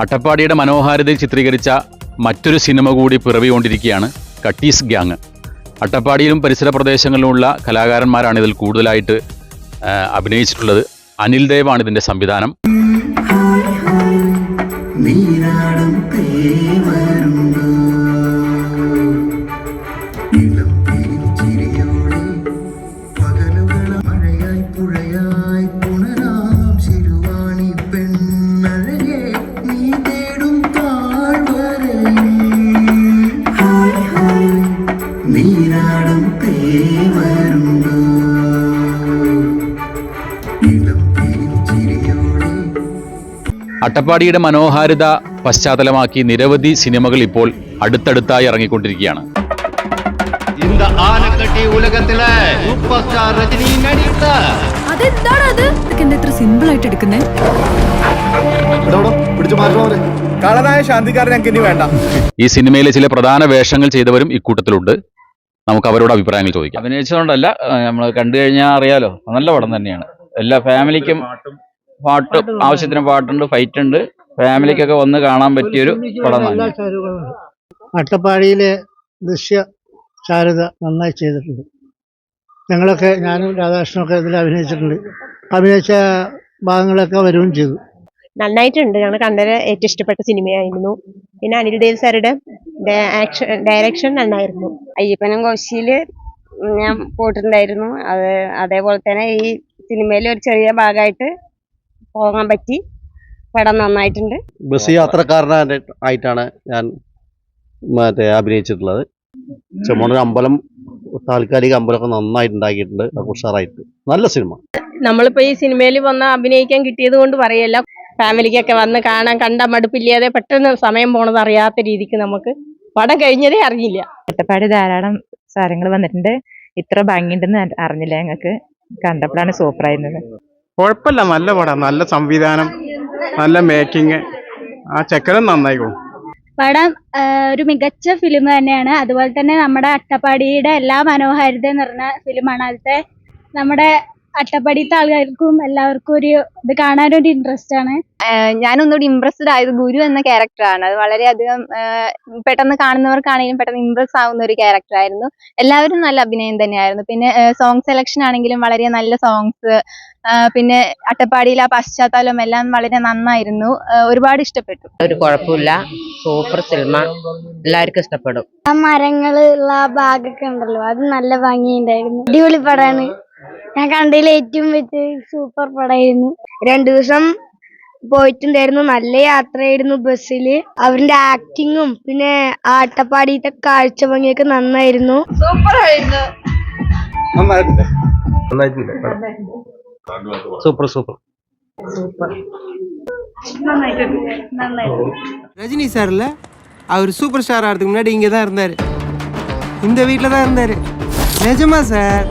അട്ടപ്പാടിയുടെ മനോഹാരിതയിൽ ചിത്രീകരിച്ച മറ്റൊരു സിനിമ കൂടി പിറവികൊണ്ടിരിക്കുകയാണ് കട്ടീസ് ഗ്യാങ്. അട്ടപ്പാടിയിലും പരിസര പ്രദേശങ്ങളിലുമുള്ള കലാകാരന്മാരാണ് ഇതിൽ കൂടുതലായിട്ട് അഭിനയിച്ചിട്ടുള്ളത്. അനിൽ ദേവാണ് ഇതിൻ്റെ സംവിധാനം. അട്ടപ്പാടിയുടെ മനോഹാരിത പശ്ചാത്തലമാക്കി നിരവധി സിനിമകൾ ഇപ്പോൾ അടുത്തടുത്തായി ഇറങ്ങിക്കൊണ്ടിരിക്കുകയാണ്. ഈ സിനിമയിലെ ചില പ്രധാന വേഷങ്ങൾ ചെയ്തവരും ഇക്കൂട്ടത്തിലുണ്ട്. നമുക്ക് അവരോട് അഭിപ്രായങ്ങൾ ചോദിക്കാം. അഭിനയിച്ചതുകൊണ്ടല്ല, നമ്മൾ കണ്ടു കഴിഞ്ഞാൽ അറിയാലോ, നല്ല പടം തന്നെയാണ്. എല്ലാ ഫാമിലിക്കും പാട്ട്, ആവശ്യത്തിന് പാട്ടുണ്ട്, ഫൈറ്റ് ഉണ്ട്, ഫാമിലിക്കൊക്കെ വന്ന് കാണാൻ പറ്റിയൊരു പടം തന്നെ. അട്ടപ്പാടിയിലെ ദൃശ്യ ചാരുത നന്നായി ചെയ്തിട്ടുണ്ട്. ഞങ്ങളൊക്കെ, ഞാനും രാധാകൃഷ്ണനൊക്കെ ഇതിൽ അഭിനയിച്ചിട്ടുണ്ട്. അഭിനയിച്ച ഭാഗങ്ങളൊക്കെ വരികയും ചെയ്തു. നന്നായിട്ടുണ്ട്. ഞങ്ങൾ കണ്ടത് ഏറ്റവും ഇഷ്ടപ്പെട്ട സിനിമയായിരുന്നു. പിന്നെ അനിൽ ദേവ് സാറുടെ ഡയറക്ഷൻ നന്നായിരുന്നു. അയ്യപ്പനും കോശിയില് ഞാൻ പോയിട്ടുണ്ടായിരുന്നു. അതേപോലെ തന്നെ ഈ സിനിമയിൽ ഒരു ചെറിയ ഭാഗമായിട്ട് പോകാൻ പറ്റി. പടം നന്നായിട്ടുണ്ട്. ബസ് യാത്രക്കാരനായിട്ടാണ് ഞാൻ അഭിനയിച്ചിട്ടുള്ളത്. ചെമ്മണ്ണൂർ അമ്പലം, താൽക്കാലിക അമ്പലമൊക്കെ നന്നായിട്ട് ഉണ്ടാക്കിയിട്ടുണ്ട്. ഉഷാറായിട്ട് നല്ല സിനിമ. നമ്മളിപ്പോ ഈ സിനിമയിൽ വന്ന് അഭിനയിക്കാൻ കിട്ടിയത് കൊണ്ട് പറയല്ല, ഫാമിലിക്കൊക്കെ വന്ന് കാണാൻ കണ്ട മടുപ്പില്ലാതെ പെട്ടെന്ന് സമയം പോണത് അറിയാത്ത രീതിക്ക് നമുക്ക് പടം കഴിഞ്ഞതേ അറിയില്ല. അട്ടപ്പാടി ധാരാളം സാരങ്ങൾ വന്നിട്ടുണ്ട്. ഇത്ര ഭംഗിയുണ്ടെന്ന് അറിഞ്ഞില്ല. ഞങ്ങൾക്ക് കണ്ടപ്പോഴാണ് സൂപ്പറായിരുന്നത്. കുഴപ്പമില്ല, നല്ല പടം, നല്ല സംവിധാനം, നല്ല മേക്കിങ്. ആ ചെക്കനും നന്നായിക്കോളും. പടം ഒരു മികച്ച ഫിലിം തന്നെയാണ്. അതുപോലെ തന്നെ നമ്മുടെ അട്ടപ്പാടിയുടെ എല്ലാ മനോഹാരിത നിറഞ്ഞ ഫിലിമാണ്. അതിലത്തെ നമ്മുടെ അട്ടപ്പാടിത്തെ ആൾക്കാർക്കും എല്ലാവർക്കും ഒരു ഇത് കാണാനൊരു ഇൻട്രസ്റ്റ് ആണ്. ഞാനൊന്നുകൂടി ഇംപ്രസ്ഡ് ആയത് ഗുരു എന്ന ക്യാരക്ടറാണ്. അത് വളരെയധികം പെട്ടെന്ന് കാണുന്നവർക്കാണെങ്കിലും പെട്ടെന്ന് ഇംപ്രസ് ആവുന്ന ഒരു ക്യാരക്ടറായിരുന്നു. എല്ലാവരും നല്ല അഭിനയം തന്നെയായിരുന്നു. പിന്നെ സോങ് സെലക്ഷൻ ആണെങ്കിലും വളരെ നല്ല സോങ്സ്, പിന്നെ അട്ടപ്പാടിയിലെ ആ പശ്ചാത്തലം എല്ലാം വളരെ നന്നായിരുന്നു. ഒരുപാട് ഇഷ്ടപ്പെട്ടു. ഒരു കുഴപ്പമില്ല, സൂപ്പർ സിനിമ, എല്ലാവർക്കും ഇഷ്ടപ്പെടും. ആ മരങ്ങളുള്ള ഭാഗമൊക്കെ ഉണ്ടല്ലോ, അത് നല്ല ഭംഗിയുണ്ടായിരുന്നു. അടിപൊളി പടമാണ്. ഞാൻ കണ്ടതിൽ ഏറ്റവും വെച്ച് സൂപ്പർ പടമായിരുന്നു. 2 ദിവസം പോയിട്ടുണ്ടായിരുന്നു. നല്ല യാത്രയായിരുന്നു ബസ്സില്. അവരുടെ ആക്ടിങ്ങും പിന്നെ ആ അട്ടപ്പാടിയിലത്തെ കാഴ്ച ഭംഗിയൊക്കെ നന്നായിരുന്നു. സൂപ്പർ ആയിരുന്നു. സൂപ്പർ സൂപ്പർ ரஜினி சார்ல அவர் சூப்பர் ஸ்டார் ஆகிறதுக்கு முன்னாடி இங்கே தான் இருந்தார், இந்த வீட்டில் தான் இருந்தார். நிஜமா சார்.